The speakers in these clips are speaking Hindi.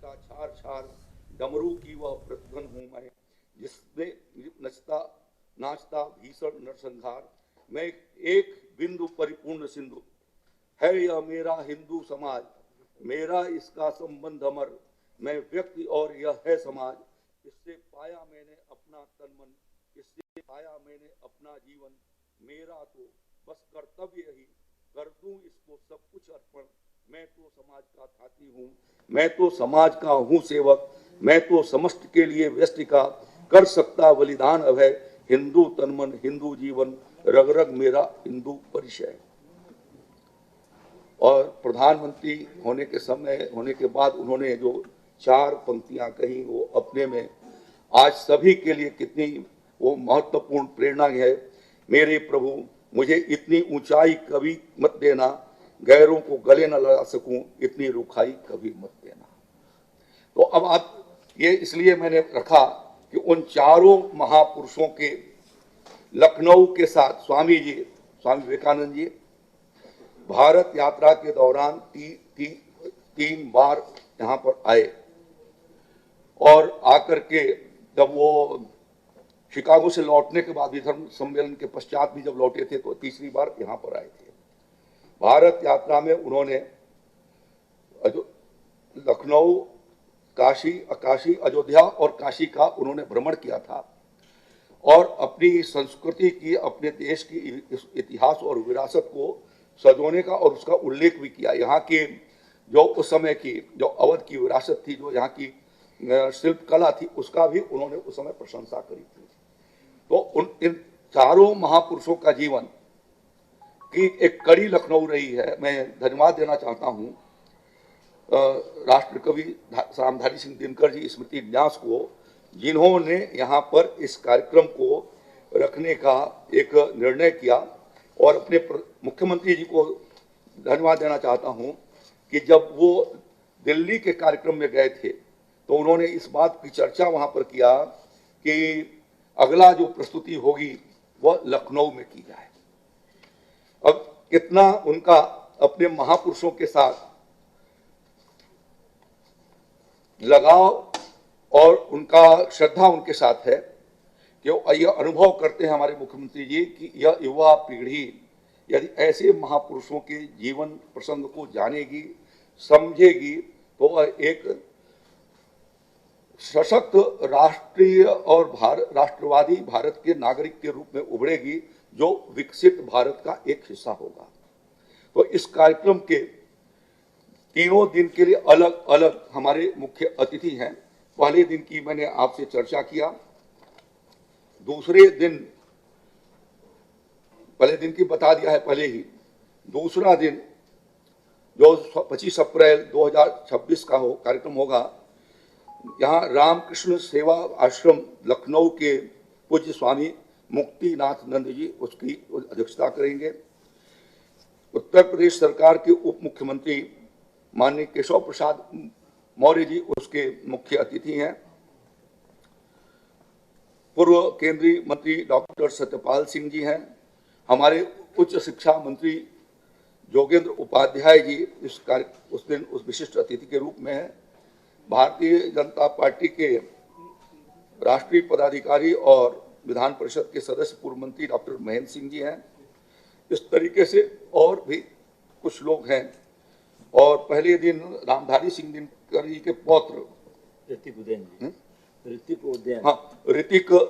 जैसा छार छार डमरू की वह प्रतिध्वनि हूं मैं, जिसने नचता नाचता भीषण नरसंहार। मैं एक बिंदु परिपूर्ण सिंधु है यह मेरा हिंदू समाज, मेरा इसका संबंध अमर। मैं व्यक्ति और यह है समाज, इससे पाया मैंने अपना तन मन, इससे पाया मैंने अपना जीवन। मेरा तो बस कर्तव्य ही कर दूं इसको सब कुछ अर्पण। मैं तो समाज का साथी हूँ, मैं तो समाज का हूँ सेवक, मैं तो समस्त के लिए व्यष्टिका कर सकता बलिदान अभय। हिंदू तन मन हिंदू जीवन, रग रग मेरा हिंदू परिचय। और प्रधानमंत्री होने के बाद उन्होंने जो 4 पंक्तियां कही वो अपने में आज सभी के लिए कितनी वो महत्वपूर्ण प्रेरणा है। मेरे प्रभु मुझे इतनी ऊंचाई कभी मत देना, गैरों को गले न लगा सकूं इतनी रुखाई कभी मत देना। तो अब आप ये इसलिए मैंने रखा कि उन चारों महापुरुषों के लखनऊ के साथ स्वामी विवेकानंद जी भारत यात्रा के दौरान 3 बार यहाँ पर आए, और आकर के जब वो शिकागो से लौटने के बाद भी धर्म सम्मेलन के पश्चात भी जब लौटे थे तो तीसरी बार यहाँ पर आए थे। भारत यात्रा में उन्होंने लखनऊ, काशी, अयोध्या और काशी का उन्होंने भ्रमण किया था, और अपनी संस्कृति की, अपने देश की इतिहास और विरासत को सजोने का और उसका उल्लेख भी किया। यहाँ की जो उस समय की जो अवध की विरासत थी, जो यहाँ की शिल्प कला थी, उसका भी उन्होंने उस समय प्रशंसा करी थी। तो इन चारों महापुरुषों का जीवन की एक कड़ी लखनऊ रही है। मैं धन्यवाद देना चाहता हूँ राष्ट्र कवि रामधारी सिंह दिनकर जी स्मृति न्यास को, जिन्होंने यहाँ पर इस कार्यक्रम को रखने का एक निर्णय किया। और अपने मुख्यमंत्री जी को धन्यवाद देना चाहता हूँ कि जब वो दिल्ली के कार्यक्रम में गए थे तो उन्होंने इस बात की चर्चा वहाँ पर किया कि अगला जो प्रस्तुति होगी वह लखनऊ में की जाए। अब कितना उनका अपने महापुरुषों के साथ लगाव और उनका श्रद्धा उनके साथ है कि यह अनुभव करते हैं हमारे मुख्यमंत्री जी कि यह युवा पीढ़ी यदि ऐसे महापुरुषों के जीवन प्रसंग को जानेगी, समझेगी, तो वह एक सशक्त राष्ट्रीय और राष्ट्रवादी भारत के नागरिक के रूप में उभरेगी, जो विकसित भारत का एक हिस्सा होगा। तो इस कार्यक्रम के तीनों दिन के लिए अलग अलग हमारे मुख्य अतिथि हैं। पहले दिन की मैंने आपसे चर्चा किया, दूसरे दिन पहले दिन की बता दिया है पहले ही। दूसरा दिन जो 25 अप्रैल 2026 का कार्यक्रम होगा, यहाँ रामकृष्ण सेवा आश्रम लखनऊ के पूज्य स्वामी मुक्तिनाथ नंद जी उसकी अध्यक्षता करेंगे। उत्तर प्रदेश सरकार के उप मुख्यमंत्री माननीय केशव प्रसाद मौर्य जी उसके मुख्य अतिथि हैं। पूर्व केंद्रीय मंत्री डॉक्टर सत्यपाल सिंह जी हैं। हमारे उच्च शिक्षा मंत्री जोगेंद्र उपाध्याय जी उस दिन उस विशिष्ट अतिथि के रूप में हैं। भारतीय जनता पार्टी के राष्ट्रीय पदाधिकारी और विधान परिषद के सदस्य पूर्व मंत्री डॉक्टर महेंद्र सिंह जी हैं। इस तरीके से और भी कुछ लोग हैं। और पहले दिन रामधारी सिंह दिनकर जी के पौत्र ऋतिक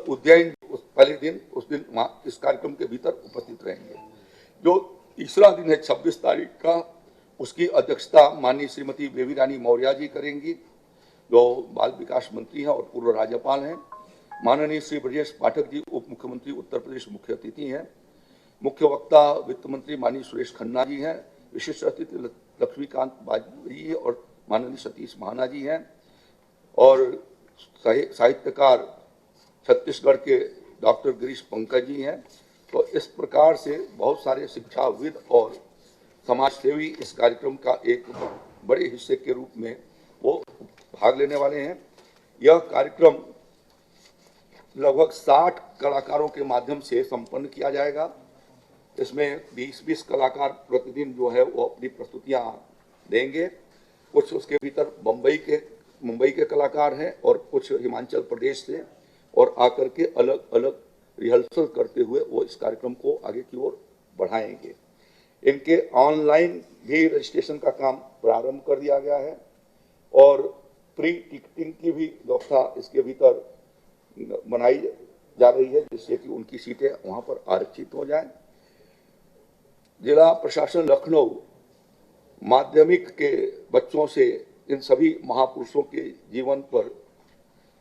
उद्यान पहले दिन उस दिन इस कार्यक्रम के भीतर उपस्थित रहेंगे। जो तीसरा दिन है 26 तारीख का, उसकी अध्यक्षता माननीय श्रीमती बेबी रानी मौर्य जी करेंगी, जो बाल विकास मंत्री हैं और पूर्व राज्यपाल हैं। माननीय श्री ब्रजेश पाठक जी उप मुख्यमंत्री उत्तर प्रदेश मुख्य अतिथि हैं। मुख्य वक्ता वित्त मंत्री माननीय सुरेश खन्ना जी हैं। विशिष्ट अतिथि लक्ष्मीकांत बाजपेयी और माननीय सतीश महाना जी हैं। और साहित्यकार छत्तीसगढ़ के डॉक्टर गिरीश पंकज जी हैं। तो इस प्रकार से बहुत सारे शिक्षाविद और समाजसेवी इस कार्यक्रम का एक बड़े हिस्से के रूप में वो भाग लेने वाले हैं। यह कार्यक्रम लगभग 60 कलाकारों के माध्यम से संपन्न किया जाएगा। इसमें 20-20 कलाकार प्रतिदिन जो है वो अपनी प्रस्तुतियां देंगे। कुछ उसके भीतर बम्बई के मुंबई के कलाकार हैं और कुछ हिमाचल प्रदेश से, और आकर के अलग अलग रिहर्सल करते हुए वो इस कार्यक्रम को आगे की ओर बढ़ाएंगे। इनके ऑनलाइन भी रजिस्ट्रेशन का काम प्रारंभ कर दिया गया है और प्री टिकटिंग की भी व्यवस्था इसके भीतर बनाई जा रही है, जिससे कि उनकी सीटें वहां पर आरक्षित हो जाएं। जिला प्रशासन लखनऊ माध्यमिक के बच्चों से इन सभी महापुरुषों के जीवन पर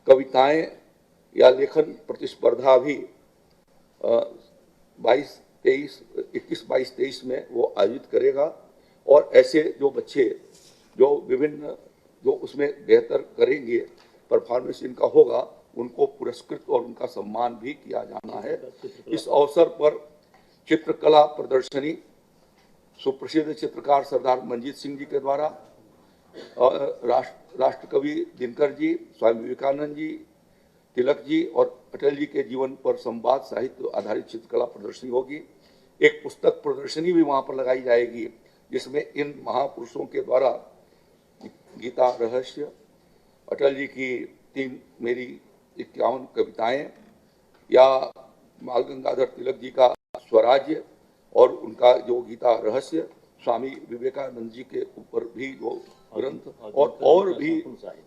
कविताएं या लेखन प्रतिस्पर्धा भी 21-22-23 में वो आयोजित करेगा और ऐसे जो बच्चे जो विभिन्न जो उसमें बेहतर करेंगे, परफॉर्मेंस इनका होगा, उनको पुरस्कृत और उनका सम्मान भी किया जाना है। इस अवसर पर चित्रकला प्रदर्शनी सुप्रसिद्ध चित्रकार सरदार मंजीत सिंह जी के द्वारा राष्ट्रकवि दिनकर जी, स्वामी विवेकानंद जी, तिलक जी और अटल जी के जीवन पर संवाद साहित्य आधारित चित्रकला प्रदर्शनी होगी। एक पुस्तक प्रदर्शनी भी वहां पर लगाई जाएगी, जिसमें इन महापुरुषों के द्वारा गीता रहस्य, अटल जी की 3 मेरी 51 कविताएं, या बाल गंगाधर तिलक जी का स्वराज्य और उनका जो गीता रहस्य, स्वामी विवेकानंद जी के ऊपर भी जो ग्रंथ और भी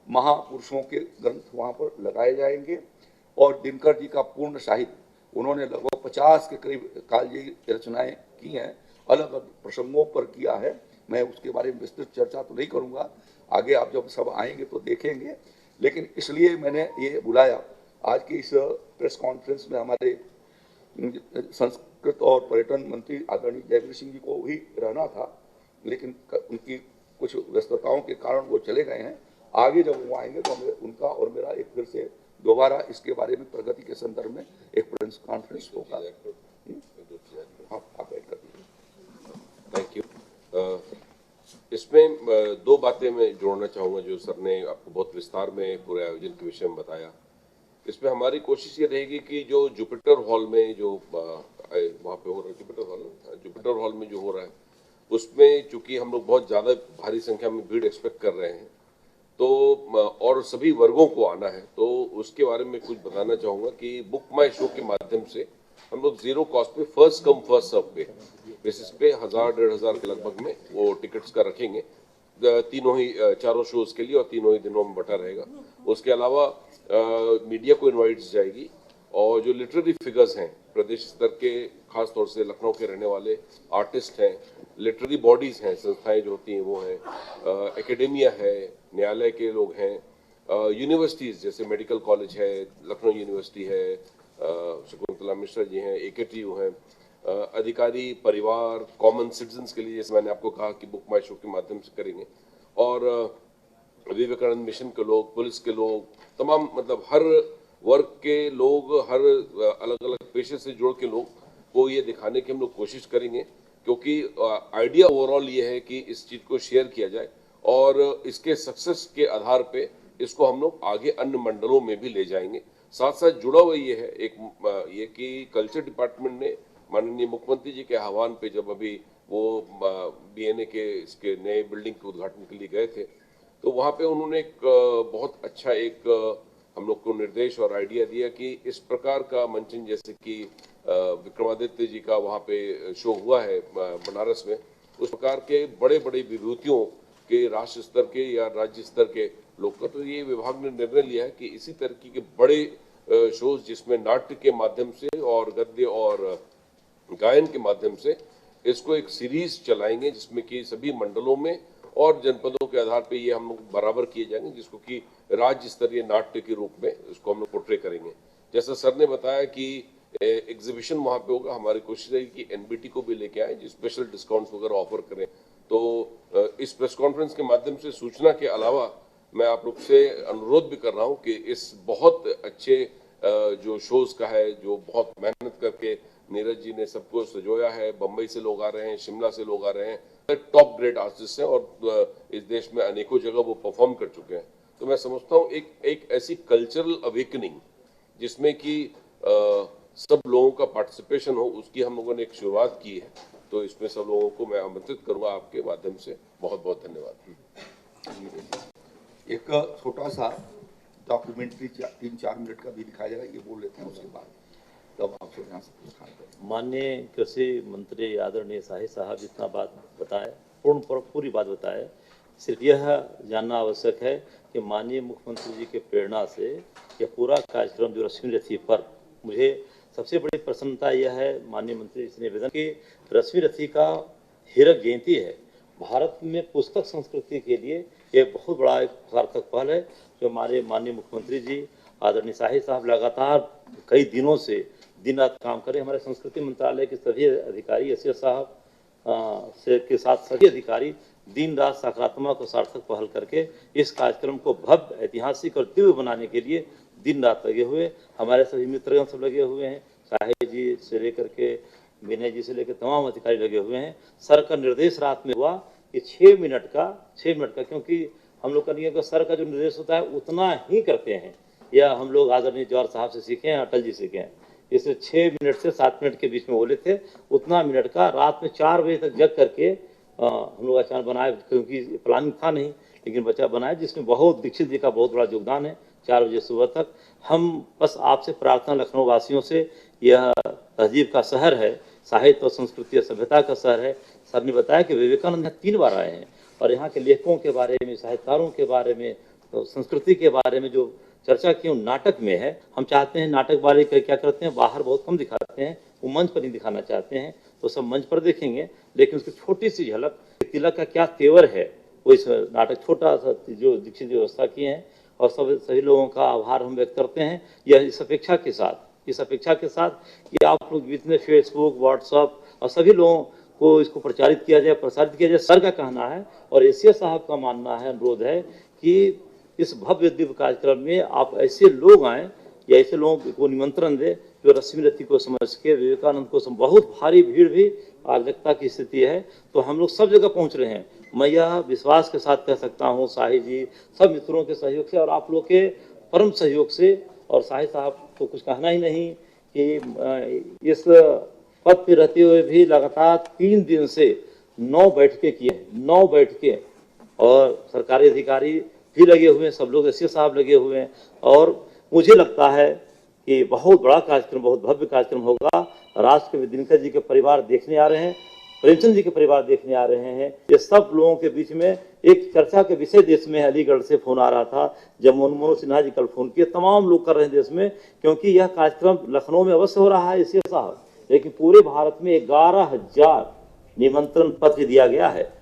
महापुरुषों के ग्रंथ वहां पर लगाए जाएंगे। और दिनकर जी का पूर्ण साहित्य, उन्होंने लगभग 50 के करीब कालजयी रचनाएं की हैं, अलग अलग प्रसंगों पर किया है। मैं उसके बारे में विस्तृत चर्चा तो नहीं करूंगा, आगे आप जब सब आएंगे तो देखेंगे। लेकिन इसलिए मैंने ये बुलाया आज की इस प्रेस कॉन्फ्रेंस में, हमारे संस्कृत और पर्यटन मंत्री आदरणीय जयवीर सिंह जी को भी रहना था, लेकिन उनकी कुछ व्यस्तताओं के कारण वो चले गए हैं। आगे जब वो आएंगे तो उनका और मेरा एक फिर से दोबारा इसके बारे में प्रगति के संदर्भ में एक प्रेस कॉन्फ्रेंस होगा। आप ऐड कर दीजिए। Thank you. इसमें 2 बातें मैं जोड़ना चाहूँगा जो सर ने आपको बहुत विस्तार में पूरे आयोजन के विषय में बताया। इसमें हमारी कोशिश ये रहेगी कि जो जुपिटर हॉल में जो वहाँ पे हो रहा है, जुपिटर हॉल में जो हो रहा है, उसमें चूंकि हम लोग बहुत ज़्यादा भारी संख्या में भीड़ एक्सपेक्ट कर रहे हैं, तो और सभी वर्गों को आना है, तो उसके बारे में कुछ बताना चाहूँगा कि बुक माई शो के माध्यम से हम लोग 0 कॉस्ट पे फर्स्ट कम फर्स्ट सर्व पे बेसिस पे 1000-1500 के लगभग में वो टिकट्स का रखेंगे, तीनों ही 4 शोज के लिए, और तीनों ही दिनों में बटा रहेगा। उसके अलावा मीडिया को इनवाइट्स जाएगी, और जो लिटरेरी फिगर्स हैं प्रदेश स्तर के, खास तौर से लखनऊ के रहने वाले आर्टिस्ट हैं, लिटरेरी बॉडीज हैं, संस्थाएं जो होती हैं वो हैं, एकेडेमिया है, न्यायालय के लोग हैं, यूनिवर्सिटीज़ जैसे मेडिकल कॉलेज है, लखनऊ यूनिवर्सिटी है, शकुंतला मिश्रा जी हैं, AKTU हैं, अधिकारी, परिवार, कॉमन सिटीजन्स के लिए जैसे मैंने आपको कहा कि बुक माई शो के माध्यम से करेंगे, और विवेकानंद मिशन के लोग, पुलिस के लोग, तमाम मतलब हर वर्ग के लोग, हर अलग अलग पेशे से जुड़ के लोग को ये दिखाने की हम लोग कोशिश करेंगे, क्योंकि आइडिया ओवरऑल ये है कि इस चीज़ को शेयर किया जाए और इसके सक्सेस के आधार पे इसको हम लोग आगे अन्य मंडलों में भी ले जाएंगे। साथ साथ जुड़ा हुआ ये है ये कि कल्चर डिपार्टमेंट ने माननीय मुख्यमंत्री जी के आह्वान पे जब अभी वो BNA के इसके नए बिल्डिंग के उद्घाटन के लिए गए थे, तो वहाँ पे उन्होंने एक बहुत अच्छा एक हम लोग को निर्देश और आइडिया दिया कि इस प्रकार का मंचन, जैसे कि विक्रमादित्य जी का वहाँ पे शो हुआ है बनारस में, उस प्रकार के बड़े बड़े विभूतियों के राष्ट्र स्तर के या राज्य स्तर के लोग का, तो ये विभाग ने निर्णय लिया है कि इसी तरह के बड़े शोज जिसमें नाट्य के माध्यम से और गद्य और गायन के माध्यम से इसको एक सीरीज चलाएंगे, जिसमें कि सभी मंडलों में और जनपदों के आधार पे ये हम लोग बराबर किए जाएंगे, जिसको कि राज्य स्तरीय नाट्य के रूप में इसको हम लोग पोर्ट्रे करेंगे। जैसा सर ने बताया कि एग्जीबिशन वहाँ पे होगा, हमारी कोशिश रहेगी कि NBT को भी लेके आए, जो स्पेशल डिस्काउंट्स वगैरह ऑफर करें। तो इस प्रेस कॉन्फ्रेंस के माध्यम से सूचना के अलावा मैं आप लोग से अनुरोध भी कर रहा हूँ कि इस बहुत अच्छे जो शोज का है, जो बहुत मेहनत करके नीरज जी ने सबको सजोया है, बम्बई से लोग आ रहे हैं, शिमला से लोग आ रहे हैं, टॉप ग्रेड आर्टिस्ट हैं और इस देश में अनेकों जगह वो परफॉर्म कर चुके हैं। तो मैं समझता हूँ एक ऐसी कल्चरल अवेकनिंग जिसमें कि सब लोगों का पार्टिसिपेशन हो, उसकी हम लोगों ने एक शुरुआत की है। तो इसमें सब लोगों को मैं आमंत्रित करूंगा आपके माध्यम से। बहुत बहुत धन्यवाद। एक छोटा सा डॉक्यूमेंट्री 3-4 मिनट का भी दिखाया जाएगा, ये बोल लेते हैं, उसके बाद तब आपसे यहाँ से कुछ खाना करें। माननीय कृषि मंत्री आदरणीय शाही साहब जितना बात बताए, पूरी बात बताए, सिर्फ यह जानना आवश्यक है कि माननीय मुख्यमंत्री जी के प्रेरणा से यह पूरा कार्यक्रम जो रश्मि रथी पर, मुझे सबसे बड़ी प्रसन्नता यह है माननीय मंत्री जी से निवेदन कि रश्मि रथी का हीरक जयंती है। भारत में पुस्तक संस्कृति के लिए यह बहुत बड़ा एक सार्थक पहल है जो हमारे माननीय मुख्यमंत्री जी आदरणीय शाही साहब लगातार कई दिनों से दिन रात काम करें। हमारे संस्कृति मंत्रालय के सभी अधिकारी, एसएस साहब से के साथ सभी अधिकारी दिन रात सकारात्मक और सार्थक पहल करके इस कार्यक्रम को भव्य, ऐतिहासिक और दिव्य बनाने के लिए दिन रात लगे हुए। हमारे सभी मित्रगण सब लगे हुए हैं, शाही जी से लेकर के विनय जी से लेकर तमाम अधिकारी लगे हुए हैं। सर का निर्देश रात में हुआ कि 6 मिनट का, क्योंकि हम लोग का नहीं है, सर का जो निर्देश होता है उतना ही करते हैं। यह हम लोग आदरणीय जवाहर साहब से सीखे हैं, अटल जी सीखे हैं। इसलिए 6 मिनट से 7 मिनट के बीच में बोले थे, उतना मिनट का रात में 4 बजे तक जग करके हम लोग अचानक बनाए, क्योंकि प्लानिंग था नहीं, लेकिन बच्चा बनाए, जिसमें बहुत दीक्षित जी का बहुत बड़ा योगदान है। 4 बजे सुबह तक हम बस आपसे प्रार्थना, लखनऊ वासियों से, यह तहजीब का शहर है, साहित्य और संस्कृति और सभ्यता का शहर है। सर ने बताया कि विवेकानंद यहाँ 3 बार आए हैं और यहाँ के लेखकों के बारे में, साहित्यकारों के बारे में, तो संस्कृति के बारे में जो चर्चा की नाटक में है। हम चाहते हैं नाटक वाले क्या करते हैं, बाहर बहुत कम दिखाते हैं, वो मंच पर नहीं दिखाना चाहते हैं, तो सब मंच पर देखेंगे, लेकिन उसकी छोटी सी झलक तिलक का क्या तेवर है वो इस नाटक छोटा सा जो दीक्षित व्यवस्था किए हैं। और सभी लोगों का आभार हम व्यक्त करते हैं। यह इस अपेक्षा के साथ कि आप लोग जितने फेसबुक, व्हाट्सएप और सभी लोगों को इसको प्रसारित किया जाए। सर का कहना है और एसएस साहब का मानना है, अनुरोध है कि इस भव्य दिव्य कार्यक्रम में आप ऐसे लोग आए या ऐसे लोगों को निमंत्रण दे जो रश्मि रथी को समझ के, विवेकानंद को समझ, बहुत भारी भीड़ भी आवश्यकता की स्थिति है, तो हम लोग सब जगह पहुंच रहे हैं। मैं यह विश्वास के साथ कह सकता हूं, शाही जी सब मित्रों के सहयोग से और आप लोग के परम सहयोग से, और शाही साहब को कुछ कहना ही नहीं कि इस पद पे रहते हुए भी लगातार 3 दिन से 9 बैठकें किए, 9 बैठकें, और सरकारी अधिकारी भी लगे हुए हैं, सब लोग एसएस साहब लगे हुए हैं। और मुझे लगता है कि बहुत बड़ा कार्यक्रम, बहुत भव्य कार्यक्रम होगा। राष्ट्र के दिनकर जी के परिवार देखने आ रहे हैं, प्रेमचंद जी के परिवार देखने आ रहे हैं। ये सब लोगों के बीच में एक चर्चा के विषय देश में अलीगढ़ से फोन आ रहा था, जब मनमोहन सिन्हा जी कल फोन किए, तमाम लोग कर रहे हैं देश में, क्योंकि यह कार्यक्रम लखनऊ में अवश्य हो रहा है एसएस साहब, लेकिन पूरे भारत में 11,000 निमंत्रण पत्र दिया गया है।